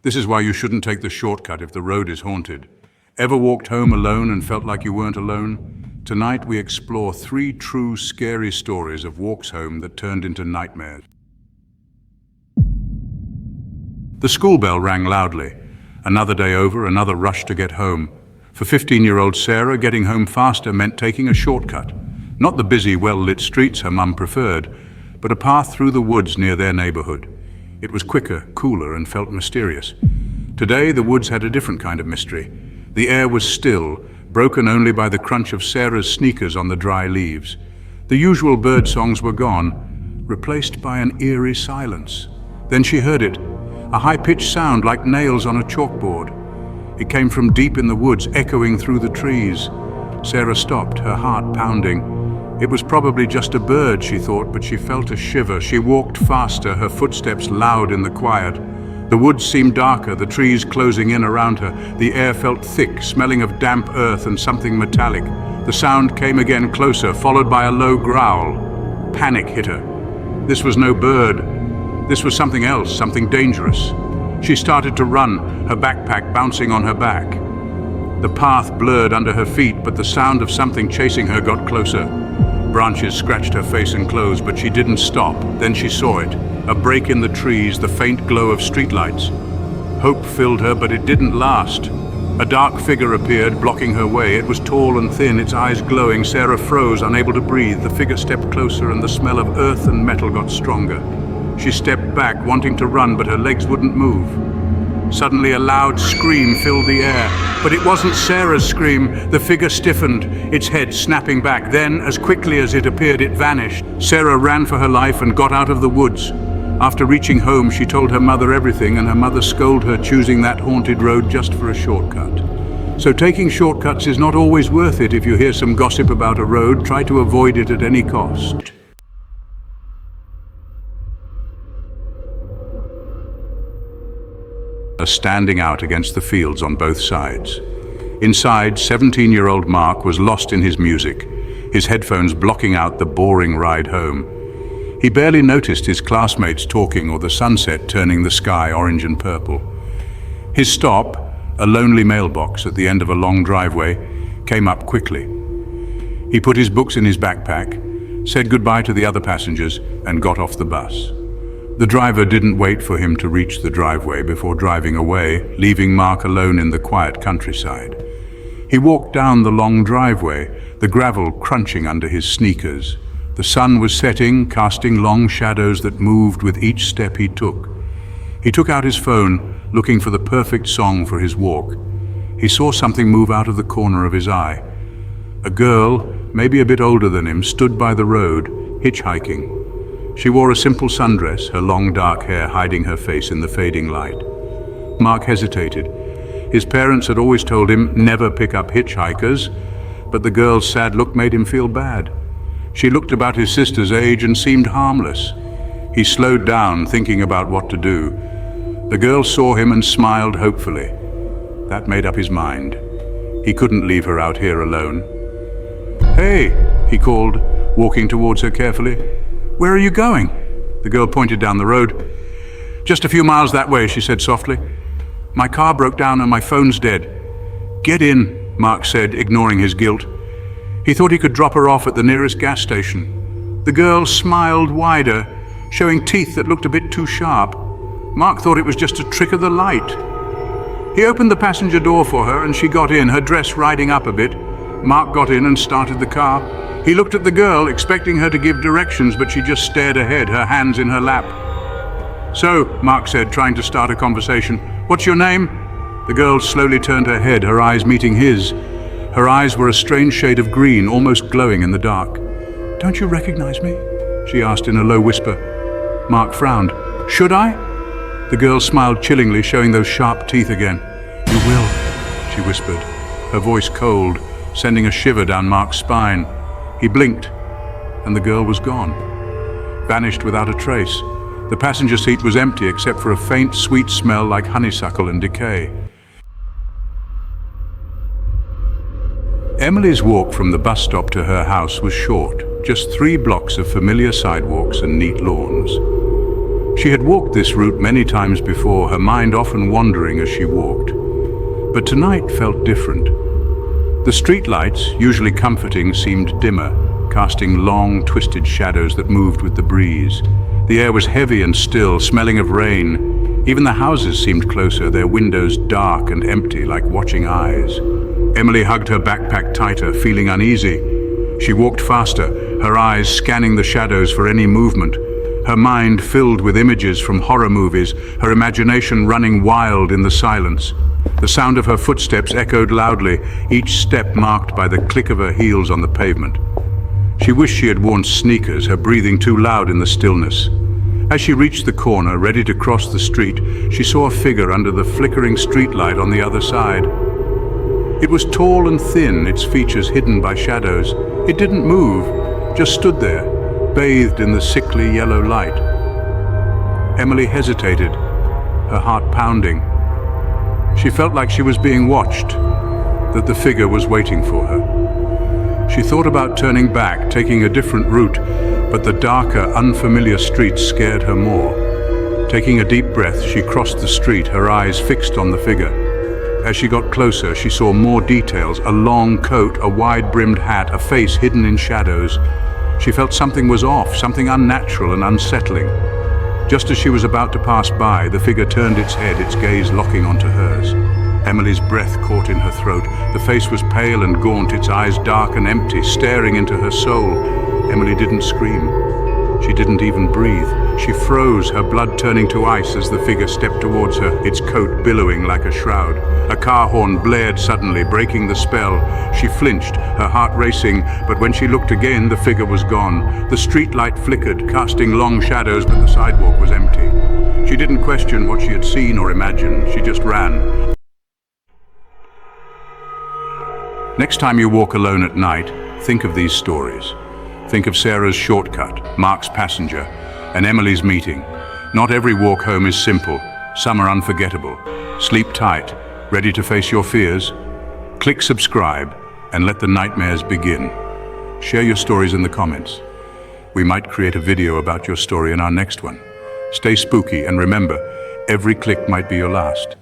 This is why you shouldn't take the shortcut if the road is haunted. Ever walked home alone and felt like you weren't alone? Tonight we explore 3 true scary stories of walks home that turned into nightmares. The school bell rang loudly. Another day over, another rush to get home. For 15-year-old Sarah, getting home faster meant taking a shortcut. Not the busy, well-lit streets her mum preferred, but a path through the woods near their neighborhood. It was quicker, cooler, and felt mysterious. Today, the woods had a different kind of mystery. The air was still, broken only by the crunch of Sarah's sneakers on the dry leaves. The usual bird songs were gone, replaced by an eerie silence. Then she heard it, a high-pitched sound like nails on a chalkboard. It came from deep in the woods, echoing through the trees. Sarah stopped, her heart pounding. It was probably just a bird, she thought, but she felt a shiver. She walked faster, her footsteps loud in the quiet. The woods seemed darker, the trees closing in around her. The air felt thick, smelling of damp earth and something metallic. The sound came again closer, followed by a low growl. Panic hit her. This was no bird. This was something else, something dangerous. She started to run, her backpack bouncing on her back. The path blurred under her feet, but the sound of something chasing her got closer. Branches scratched her face and clothes, but she didn't stop. Then she saw it, a break in the trees, the faint glow of streetlights. Hope filled her, but it didn't last. A dark figure appeared, blocking her way. It was tall and thin, its eyes glowing. Sarah froze, unable to breathe. The figure stepped closer, and the smell of earth and metal got stronger. She stepped back, wanting to run, but her legs wouldn't move. Suddenly a loud scream filled the air, but it wasn't Sarah's scream. The figure stiffened, its head snapping back. Then, as quickly as it appeared, it vanished. Sarah ran for her life and got out of the woods. After reaching home, she told her mother everything, and her mother scolded her choosing that haunted road just for a shortcut. So taking shortcuts is not always worth it. If you hear some gossip about a road, try to avoid it at any cost. Standing out against the fields on both sides. Inside, 17-year-old Mark was lost in his music, his headphones blocking out the boring ride home. He barely noticed his classmates talking or the sunset turning the sky orange and purple. His stop, a lonely mailbox at the end of a long driveway, came up quickly. He put his books in his backpack, said goodbye to the other passengers, and got off the bus. The driver didn't wait for him to reach the driveway before driving away, leaving Mark alone in the quiet countryside. He walked down the long driveway, the gravel crunching under his sneakers. The sun was setting, casting long shadows that moved with each step he took. He took out his phone, looking for the perfect song for his walk. He saw something move out of the corner of his eye. A girl, maybe a bit older than him, stood by the road, hitchhiking. She wore a simple sundress, her long dark hair hiding her face in the fading light. Mark hesitated. His parents had always told him never pick up hitchhikers, but the girl's sad look made him feel bad. She looked about his sister's age and seemed harmless. He slowed down, thinking about what to do. The girl saw him and smiled hopefully. That made up his mind. He couldn't leave her out here alone. "Hey," he called, walking towards her carefully. "Where are you going?" The girl pointed down the road. "Just a few miles that way," she said softly. "My car broke down and my phone's dead." "Get in," Mark said, ignoring his guilt. He thought he could drop her off at the nearest gas station. The girl smiled wider, showing teeth that looked a bit too sharp. Mark thought it was just a trick of the light. He opened the passenger door for her and she got in, her dress riding up a bit. Mark got in and started the car. He looked at the girl, expecting her to give directions, but she just stared ahead, her hands in her lap. "So," Mark said, trying to start a conversation, "what's your name?" The girl slowly turned her head, her eyes meeting his. Her eyes were a strange shade of green, almost glowing in the dark. "Don't you recognize me?" she asked in a low whisper. Mark frowned. "Should I?" The girl smiled chillingly, showing those sharp teeth again. "You will," she whispered, her voice cold, sending a shiver down Mark's spine. He blinked, and the girl was gone, vanished without a trace. The passenger seat was empty except for a faint, sweet smell like honeysuckle and decay. Emily's walk from the bus stop to her house was short, just 3 blocks of familiar sidewalks and neat lawns. She had walked this route many times before, her mind often wandering as she walked. But tonight felt different. The streetlights, usually comforting, seemed dimmer, casting long, twisted shadows that moved with the breeze. The air was heavy and still, smelling of rain. Even the houses seemed closer, their windows dark and empty like watching eyes. Emily hugged her backpack tighter, feeling uneasy. She walked faster, her eyes scanning the shadows for any movement. Her mind filled with images from horror movies, her imagination running wild in the silence. The sound of her footsteps echoed loudly, each step marked by the click of her heels on the pavement. She wished she had worn sneakers, her breathing too loud in the stillness. As she reached the corner, ready to cross the street, she saw a figure under the flickering streetlight on the other side. It was tall and thin, its features hidden by shadows. It didn't move, just stood there, bathed in the sickly yellow light. Emily hesitated, her heart pounding. She felt like she was being watched, that the figure was waiting for her. She thought about turning back, taking a different route, but the darker, unfamiliar streets scared her more. Taking a deep breath, she crossed the street, her eyes fixed on the figure. As she got closer, she saw more details, a long coat, a wide-brimmed hat, a face hidden in shadows. She felt something was off, something unnatural and unsettling. Just as she was about to pass by, the figure turned its head, its gaze locking onto hers. Emily's breath caught in her throat. The face was pale and gaunt, its eyes dark and empty, staring into her soul. Emily didn't scream. She didn't even breathe. She froze, her blood turning to ice as the figure stepped towards her, its coat billowing like a shroud. A car horn blared suddenly, breaking the spell. She flinched, her heart racing, but when she looked again, the figure was gone. The street light flickered, casting long shadows, but the sidewalk was empty. She didn't question what she had seen or imagined. She just ran. Next time you walk alone at night, think of these stories. Think of Sarah's shortcut, Mark's passenger, and Emily's meeting. Not every walk home is simple. Some are unforgettable. Sleep tight, ready to face your fears. Click subscribe and let the nightmares begin. Share your stories in the comments. We might create a video about your story in our next one. Stay spooky and remember, every click might be your last.